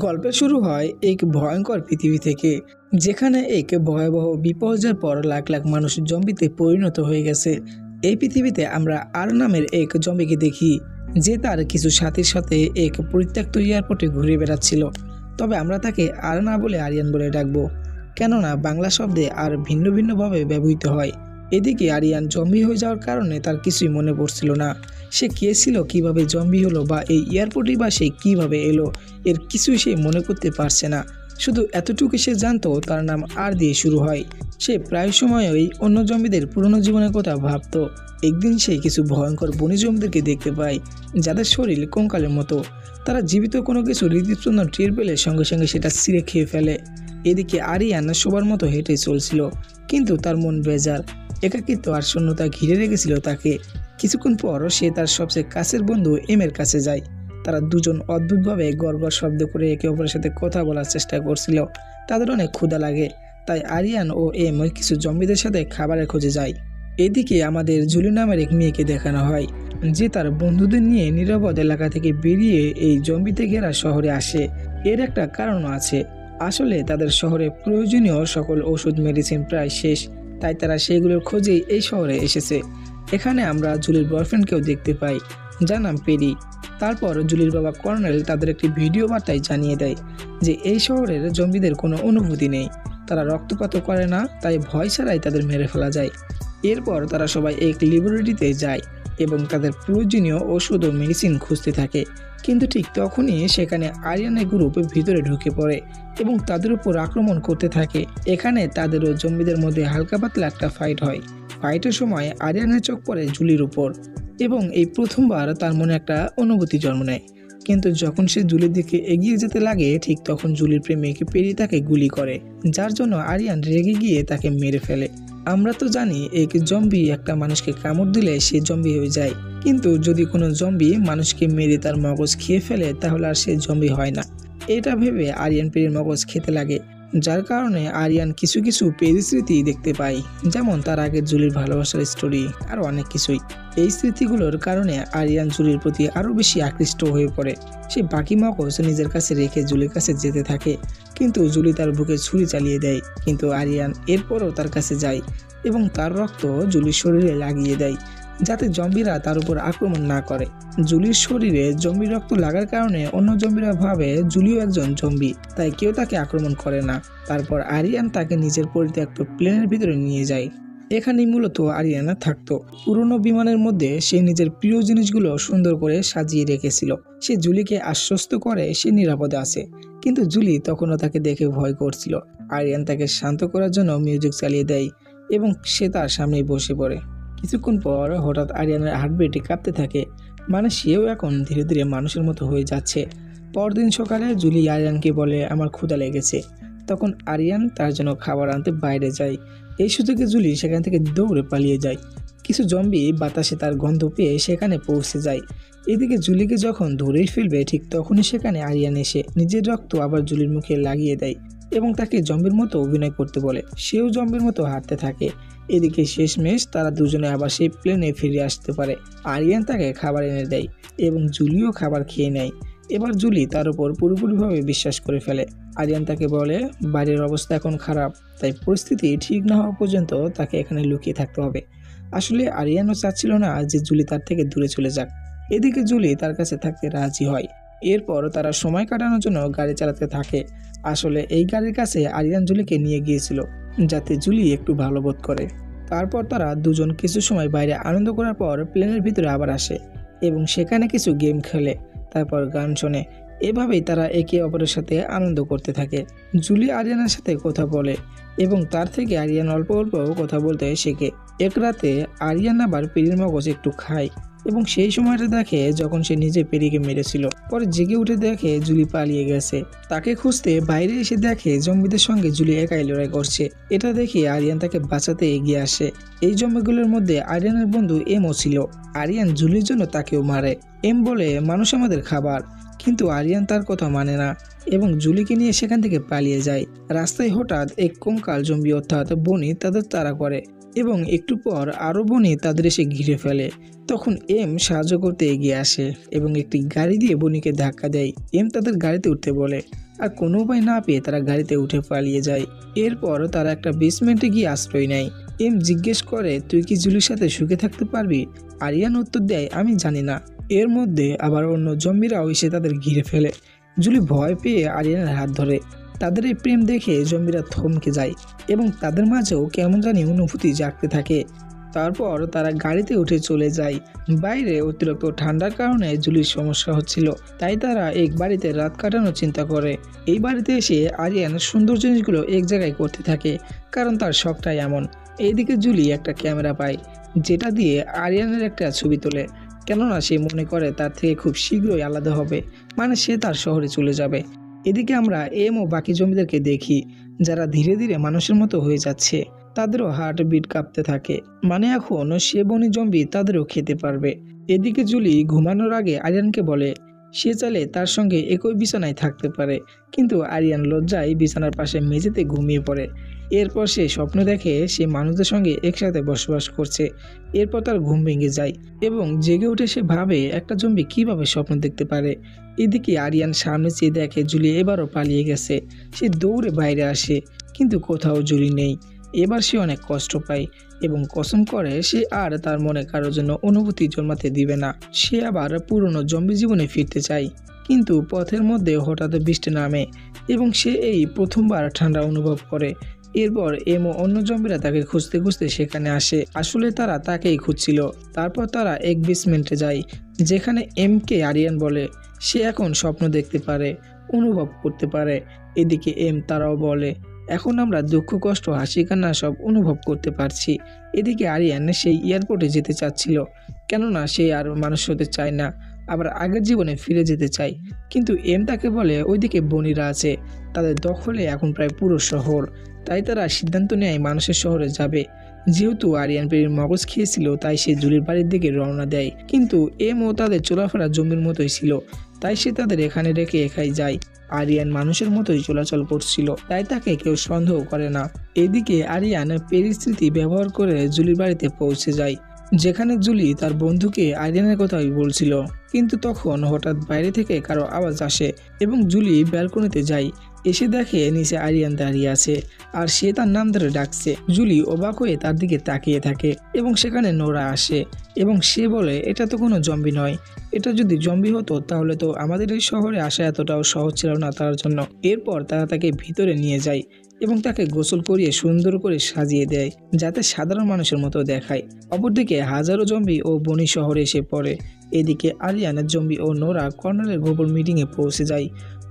গল্পের শুরু হয় এক ভয়ঙ্কর পৃথিবী থেকে, যেখানে এক ভয়াবহ বিপর্যয়ের পর লাখ লাখ মানুষ জম্বিতে পরিণত হয়ে গেছে। এই পৃথিবীতে আমরা আর নামের এক জম্বিকে দেখি, যে তার কিছু সাথীর সাথে এক পরিত্যক্ত এয়ারপোর্টে ঘুরে বেড়াচ্ছিল। তবে আমরা তাকে আর না বলে আরিয়ান বলে ডাকবো, কেননা বাংলা শব্দে আর ভিন্ন ভিন্নভাবে ব্যবহৃত হয়। এদিকে আরিয়ান জম্বি হয়ে যাওয়ার কারণে তার কিছুই মনে পড়ছিল না। সে কে ছিল, কিভাবে জম্বি হলো, বা এই এয়ারপোর্টই বা সে কিভাবে এলো, এর কিছুই সে মনে করতে পারছে না। শুধু এতটুকু সে জানতো তার নাম আর দিয়ে শুরু হয়। সে প্রায় সময়ই অন্য জম্বিদের পুরনো জীবনের কথা ভাবতো। একদিন সে কিছু ভয়ঙ্কর বনী জম্বিদেরকে দেখতে পায়, যাদের শরীর কঙ্কালের মতো। তারা জীবিত কোনো কিছু হৃদস্পন্দন টের পেলে সঙ্গে সঙ্গে সেটা ছিঁড়ে খেয়ে ফেলে। এদিকে আরিয়ান সবার মতো হেঁটে চলছিল, কিন্তু তার মন বেজার। একাকিত্ব আর শূন্যতা ঘিরে রেখেছিল তাকে। কিছুক্ষণ পর সে তার সবচেয়ে কাছের বন্ধু এর কাছে যায়। তারা দুজন অদ্ভুতভাবে গড়গড় শব্দ করে একে অপরের সাথে কথা বলার চেষ্টা করছিল। তাদের অনেক ক্ষুধা লাগে, তাই আরিয়ান ও কিছু জম্বিদের সাথে খাবারের খোঁজে যায়। এদিকে আমাদের জুলি নামের এক মেয়েকে দেখানো হয়, যে তার বন্ধুদের নিয়ে নিরাপদ এলাকা থেকে বেরিয়ে এই জম্বিতে ঘেরা শহরে আসে। এর একটা কারণও আছে। আসলে তাদের শহরে প্রয়োজনীয় সকল ওষুধ মেডিসিন প্রায় শেষ, তাই তারা সেগুলোর খোঁজেই এই শহরে এসেছে। এখানে আমরা জুলির বয়ফ্রেন্ডকেও দেখতে পাই, যার নাম পেরি। তারপর জুলির বাবা কর্নেল তাদের একটি ভিডিও বার্তায় জানিয়ে দেয় যে এই শহরের জম্বিদের কোনো অনুভূতি নেই, তারা রক্তপাত করে না, তাই ভয় ছাড়াই তাদের মেরে ফেলা যায়। এরপর তারা সবাই এক ল্যাবরেটরিতে যায় এবং তাদের প্রয়োজনীয় ওষুধ ও মেডিসিন খুঁজতে থাকে। কিন্তু ঠিক তখনই সেখানে আরিয়ানের গ্রুপ ভিতরে ঢুকে পড়ে এবং তাদের উপর আক্রমণ করতে থাকে। এখানে তাদের ও জম্বিদের মধ্যে হালকা পাতলা একটা ফাইট হয়। ফাইটের সময় আরিয়ানের চোখ পড়ে জুলির উপর এবং এই প্রথমবার তার মনে একটা অনুভূতি জন্ম নেয়। কিন্তু যখন সে জুলির দিকে এগিয়ে যেতে লাগে, ঠিক তখন জুলির প্রেমিক পেরি তাকে গুলি করে, যার জন্য আরিয়ান রেগে গিয়ে তাকে মেরে ফেলে। আমরা তো জানি এক জম্বি একটা মানুষকে কামড় দিলে সে জম্বি হয়ে যায়, কিন্তু যদি কোনো জম্বি মানুষকে মেরে তার মগজ খেয়ে ফেলে তাহলে আর সে জম্বি হয় না। এটা ভেবে আরিয়ান পেরির মগজ খেতে লাগে, যার কারণে আরিয়ান কিছু কিছু পেরি স্মৃতি দেখতে পায়, যেমন তার আগের জুলির ভালোবাসার স্টোরি আর অনেক কিছুই। এই স্মৃতিগুলোর কারণে আরিয়ান জুলির প্রতি আরও বেশি আকৃষ্ট হয়ে পড়ে। সে বাকি মগজ নিজের কাছে রেখে জুলির কাছে যেতে থাকে, কিন্তু জুলি তার বুকে ছুরি চালিয়ে দেয়। কিন্তু আরিয়ান এরপরও তার কাছে যায় এবং তার রক্ত জুলির শরীরে লাগিয়ে দেয়, যাতে জম্বিরা তার উপর আক্রমণ না করে। জুলির শরীরে জম্বির রক্ত লাগার কারণে অন্য জম্বিরা ভাবে জুলিও একজন জম্বি, তাই কেউ তাকে আক্রমণ করে না। তারপর আরিয়ান তাকে নিজের পরিত্যক্ত প্লেনের ভিতরে নিয়ে যায়। এখানেই মূলত আরিয়ানা থাকতো। পুরনো বিমানের মধ্যে সে নিজের প্রিয় জিনিসগুলো সুন্দর করে সাজিয়ে রেখেছিল। সে জুলিকে আশ্বস্ত করে সে নিরাপদে আছে, কিন্তু জুলি তখনও তাকে দেখে ভয় করছিল। আরিয়ান তাকে শান্ত করার জন্য মিউজিক চালিয়ে দেয় এবং সে তার সামনেই বসে পড়ে। কিছুক্ষণ পর হঠাৎ আরিয়ানের হার্টবিট কাঁপতে থাকে, মানে সেও এখন ধীরে ধীরে মানুষের মতো হয়ে যাচ্ছে। পরদিন সকালে জুলি আরিয়ানকে বলে, আমার ক্ষুধা লেগেছে। তখন আরিয়ান তার জন্য খাবার আনতে বাইরে যায়। এই সুযোগে জুলি সেখান থেকে দৌড়ে পালিয়ে যায়। কিছু জম্বি বাতাসে তার গন্ধ পেয়ে সেখানে পৌঁছে যায়। এদিকে জুলিকে যখন ধরেই ফেলবে, ঠিক তখনই সেখানে আরিয়ান এসে নিজের রক্ত আবার জুলির মুখে লাগিয়ে দেয় এবং তাকে জম্বির মতো অভিনয় করতে বলে। সেও জম্বির মতো হাঁটতে থাকে। এদিকে শেষমেশ তারা দুজনে আবার সেই প্লেনে ফিরে আসতে পারে। আরিয়ান তাকে খাবার এনে দেয় এবং জুলিও খাবার খেয়ে নেয়। এবার জুলি তার উপর পুরোপুরিভাবে বিশ্বাস করে ফেলে। আরিয়ান তাকে বলে বাড়ির অবস্থা এখন খারাপ, তাই পরিস্থিতি ঠিক না হওয়া পর্যন্ত তাকে এখানে লুকিয়ে থাকতে হবে। আসলে আরিয়ানও চাচ্ছিল না যে জুলি তার থেকে দূরে চলে যাক। এদিকে জুলি তার কাছে থাকতে রাজি হয়। এরপর তারা সময় কাটানোর জন্য গাড়ি চালাতে থাকে। আসলে এই গাড়ির কাছে আরিয়ান জুলিকে নিয়ে গিয়েছিল, যাতে জুলি একটু ভালো বোধ করে। তারপর তারা দুজন কিছু সময় বাইরে আনন্দ করার পর প্লেনের ভিতরে আবার আসে এবং সেখানে কিছু গেম খেলে, তারপর গান শোনে। এভাবেই তারা একে অপরের সাথে আনন্দ করতে থাকে। জুলি আরিয়ানের সাথে কথা বলে এবং তার থেকে আরিয়ান অল্প অল্প কথা বলতে শেখে। এক রাতে আরিয়ান আবার পেরির মগজ একটু খায় এবং সেই সময়টা দেখে যখন সে নিজে পেরিকে মেরেছিল। পরে জেগে উঠে দেখে জুলি পালিয়ে গেছে। তাকে খুঁজতে বাইরে এসে দেখে জম্বিদের সঙ্গে জুলি একাই লড়াই করছে। এটা দেখে আরিয়ান তাকে বাঁচাতে এগিয়ে আসে। এই জম্বিগুলোর মধ্যে আরিয়ানের বন্ধু এমও ছিল। আরিয়ান জুলির জন্য তাকেও মারে। এম বলে মানুষ আমাদের খাবার, কিন্তু আরিয়ান তার কথা মানে না এবং জুলিকে নিয়ে সেখান থেকে পালিয়ে যায়। রাস্তায় হঠাৎ এক কঙ্কাল জম্বি অর্থাৎ বনি তাদের তাড়া করে এবং একটু পর আরও বনি তাদের এসে ঘিরে ফেলে। তখন এম সাহায্য করতে এগিয়ে আসে এবং একটি গাড়ি দিয়ে বনিকে ধাক্কা দেয়। এম তাদের গাড়িতে উঠতে বলে, আর কোনো উপায় না পেয়ে তারা গাড়িতে উঠে পালিয়ে যায়। এরপর তারা একটা বেসমেন্টে গিয়ে আশ্রয় নেয়। এম জিজ্ঞেস করে, তুই কি জুলির সাথে সুখে থাকতে পারবি? আরিয়ান উত্তর দেয়, আমি জানি না। এর মধ্যে আবার অন্য জম্বিরাও এসে তাদের ঘিরে ফেলে। জুলি ভয় পেয়ে আরিয়ানের হাত ধরে। তাদের এই প্রেম দেখে জম্বিরা থমকে যায় এবং তাদের মাঝেও কেমন জানি অনুভূতি জাগতে থাকে। তারপর তারা গাড়িতে উঠে চলে যায়। বাইরে অতিরিক্ত ঠান্ডার কারণে জুলির সমস্যা হচ্ছিল, তাই তারা এক বাড়িতে রাত কাটানোর চিন্তা করে। এই বাড়িতে এসে আরিয়ান সুন্দর জিনিসগুলো এক জায়গায় করতে থাকে, কারণ তার শখটাই এমন। এইদিকে জুলি একটা ক্যামেরা পায়, যেটা দিয়ে আরিয়ানের একটা ছবি তোলে, কেননা সে মনে করে তার থেকে খুব শীঘ্রই আলাদা হবে, মানে সে তার শহরে চলে যাবে। এদিকে আমরা এম ও বাকি জমিদেরকে দেখি, যারা ধীরে ধীরে মানুষের মতো হয়ে যাচ্ছে। তাদেরও হার্ট বিট কাঁপতে থাকে, মানে এখন সে বনি জম্বি তাদেরও খেতে পারবে। এদিকে জুলি ঘুমানোর আগে আরিয়ানকে বলে সে চাইলে তার সঙ্গে একই বিছানায় থাকতে পারে, কিন্তু আরিয়ান লজ্জায় বিছানার পাশে মেঝেতে ঘুমিয়ে পড়ে। এরপর সে স্বপ্ন দেখে সে মানুষদের সঙ্গে একসাথে বসবাস করছে। এরপর তার ঘুম ভেঙে যায় এবং জেগে উঠে সে ভাবে একটা জম্বি কিভাবে স্বপ্ন দেখতে পারে। এদিকে আরিয়ান সামনে চেয়ে দেখে জুলি এবারও পালিয়ে গেছে। সে দৌড়ে বাইরে আসে, কিন্তু কোথাও জুলি নেই। এবার সে অনেক কষ্ট পায় এবং কসম করে সে আর তার মনে কারোর জন্য অনুভূতি জন্মাতে দিবে না। সে আবার পুরনো জম্বি জীবনে ফিরতে চায়, কিন্তু পথের মধ্যে হঠাৎ বৃষ্টি নামে এবং সে এই প্রথমবার ঠান্ডা অনুভব করে। এরপর এম ও অন্য জম্বিরা তাকে খুঁজতে খুঁজতে সেখানে আসে। আসলে তারা তাকেই খুঁজছিল। তারপর তারা এক বেসমেন্টে যায়, যেখানে এম কে আরিয়ান বলে সে এখন স্বপ্ন দেখতে পারে, অনুভব করতে পারে। এদিকে এম তারাও বলে এখন আমরা দুঃখ, কষ্ট, হাসি, কান্না সব অনুভব করতে পারছি। এদিকে আরিয়ান সেই এয়ারপোর্টে যেতে চাচ্ছিল, কেননা সে আর মানুষ হতে চায় না, আবার আগের জীবনে ফিরে যেতে চায়। কিন্তু এম তাকে বলে ওইদিকে বনিরা আছে, তাদের দখলে এখন প্রায় পুরো শহর। তাই তারা সিদ্ধান্ত নেয় মানুষের শহরে যাবে। যেহেতু আরিয়ান পেরির মগজ খেয়েছিল, তাই সে জুলির বাড়ির দিকে রওনা দেয়। কিন্তু এম ও তাদের চলাফেরা জমির মতোই ছিল, তাই সে তাদের এখানে রেখে একাই যায়। আরিয়ান মানুষের মতোই চলাচল করছিল, তাই তাকে কেউ সন্দেহ করে না। এদিকে আরিয়ান পেরির স্মৃতি ব্যবহার করে জুলির বাড়িতে পৌঁছে যায়, যেখানে জুলি তার বন্ধুকে আরিয়ানের কথাই বলছিল। কিন্তু তখন হঠাৎ বাইরে থেকে কারো আওয়াজ আসে এবং জুলি ব্যালকনিতে যায়। এসে দেখে নিচে আরিয়ান দাঁড়িয়ে আছে আর সে তার নাম ধরে ডাকছে। জুলি অবাক হয়ে তার দিকে তাকিয়ে থাকে এবং সেখানে নোরা আসে এবং সে বলে এটা তো কোনো জম্বি নয়, এটা যদি জম্বি হতো তাহলে তো আমাদের এই শহরে আসা এতটাও সহজ ছিল না তার জন্য। এরপর তারা তাকে ভিতরে নিয়ে যায় এবং তাকে গোসল করিয়ে সুন্দর করে সাজিয়ে দেয়, যাতে সাধারণ মানুষের মতো দেখায়। অপরদিকে হাজারো জম্বি ও বনি শহরে এসে পড়ে। এদিকে আরিয়ানের জম্বি ও নোরা কর্নেলের গোপন মিটিংয়ে পৌঁছে যায়।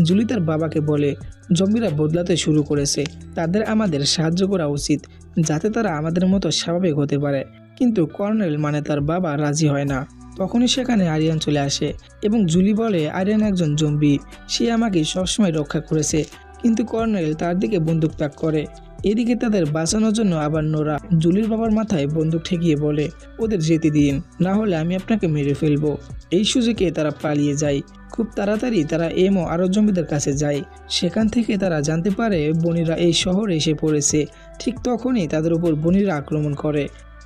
জুলি তার বাবাকে বলে জম্বিরা বদলাতে শুরু করেছে, তাদের আমাদের সাহায্য করা উচিত, যাতে তারা আমাদের মতো স্বাভাবিক হতে পারে। কিন্তু কর্নেল মানে তার বাবা রাজি হয় না। তখনই সেখানে আরিয়ান চলে আসে এবং জুলি বলে আরিয়ান একজন জম্বি, সে আমাকে সবসময় রক্ষা করেছে। কিন্তু কর্নেল তার দিকে বন্দুক তাক করে। এদিকে তাদের বাঁচানোর জন্য আবার নোরা জুলির বাবার মাথায় বন্দুক ঠেকিয়ে বলে ওদের যেতে দিন, না হলে আমি আপনাকে মেরে ফেলবো। এই সুযোগে তারা পালিয়ে যায়। খুব তাড়াতাড়ি তারা এম ও আরো জম্বিদের কাছে যায়। সেখান থেকে তারা জানতে পারে বনিরা এই শহরে এসে পড়েছে। ঠিক তখনই তাদের উপর বনিরা আক্রমণ করে।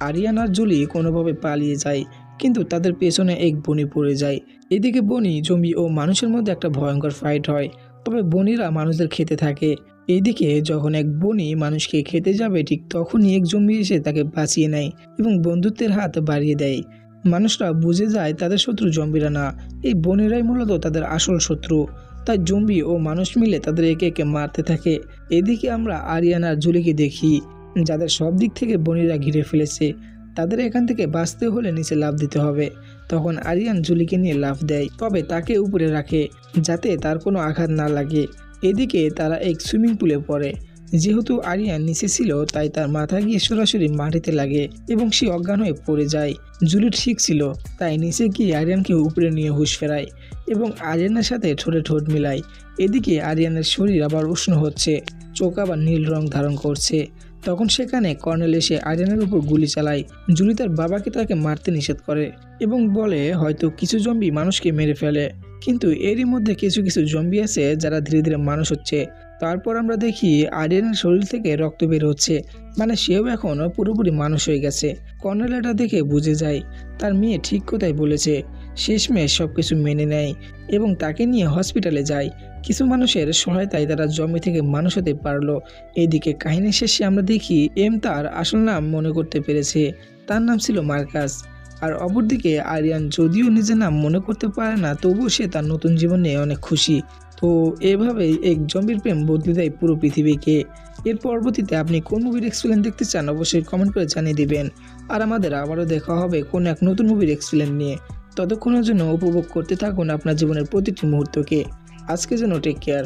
আরিয়ান আর জুলি কোনোভাবে পালিয়ে যায়, কিন্তু তাদের পেছনে এক বনি পড়ে যায়। এদিকে বনি, জম্বি ও মানুষের মধ্যে একটা ভয়ঙ্কর ফাইট হয়, তবে বনিরা মানুষদের খেতে থাকে। এইদিকে যখন এক বনি মানুষকে খেতে যাবে, ঠিক তখনই এক জম্বি এসে তাকে বাঁচিয়ে নেয় এবং বন্ধুত্বের হাত বাড়িয়ে দেয়। মানুষরা বুঝে যায় তাদের শত্রু জম্বিরা না, এই বনিরাই মূলত তাদের আসল শত্রু। তাই জম্বি ও মানুষ মিলে তাদের একে একে মারতে থাকে। এদিকে আমরা আরিয়ান আর জুলিকে দেখি, যাদের সব দিক থেকে বনিরা ঘিরে ফেলেছে। তাদের এখান থেকে বাঁচতে হলে নিচে লাফ দিতে হবে। তখন আরিয়ান জুলিকে নিয়ে লাফ দেয়, তবে তাকে উপরে রাখে যাতে তার কোনো আঘাত না লাগে। এদিকে তারা এক সুইমিং পুলে পড়ে। যেহেতু আরিয়ান নিচে ছিল, তাই তার মাথা গিয়ে সরাসরি মাটিতে লাগে এবং সে অজ্ঞান হয়ে পড়ে যায়। জুলি ঠিক ছিল, তাই নিচে গিয়ে আরিয়ানকে উপরে নিয়ে হুঁশ ফেরায় এবং আরিয়ানের সাথে ঠোঁটে ঠোঁট মিলায়। এদিকে আরিয়ানের শরীর আবার উষ্ণ হচ্ছে, চোখ আবার নীল রং ধারণ করছে। তখন সেখানে কর্নেল এসে আরিয়ানের উপর গুলি চালায়। জুলি তার বাবাকে তাকে মারতে নিষেধ করে এবং বলে হয়তো কিছু জম্বি মানুষকে মেরে ফেলে, কিন্তু এরই মধ্যে কিছু কিছু জম্বি আছে যারা ধীরে ধীরে মানুষ হচ্ছে। তারপর আমরা দেখি আরিয়ানের শরীর থেকে রক্ত বের হচ্ছে, মানে সেও এখন পুরোপুরি মানুষ হয়ে গেছে। কর্নেল এটা দেখে বুঝে যায় তার মেয়ে ঠিক কথাই বলেছে। শেষমেশ সব কিছু মেনে নেয় এবং তাকে নিয়ে হসপিটালে যায়। কিছু মানুষের সহায়তায় তারা জমি থেকে মানুষ হতে পারলো। এদিকে কাহিনী শেষে আমরা দেখি এম তার আসল নাম মনে করতে পেরেছে, তার নাম ছিল মার্কাস। আর অপরদিকে আরিয়ান যদিও নিজের নাম মনে করতে পারে না, তবুও সে তার নতুন জীবন নিয়ে অনেক খুশি। তো এভাবেই এক জম্বির প্রেম বদলে দেয় পুরো পৃথিবীকে। এর পরবর্তীতে আপনি কোন মুভির এক্সপ্লেন দেখতে চান অবশ্যই কমেন্ট করে জানিয়ে দিবেন। আর আমাদের আবারও দেখা হবে কোন এক নতুন মুভির এক্সপ্লেন নিয়ে। ততক্ষণের জন্য উপভোগ করতে থাকুন আপনার জীবনের প্রতিটি মুহূর্তকে। আজকে জন্য টেক কেয়ার।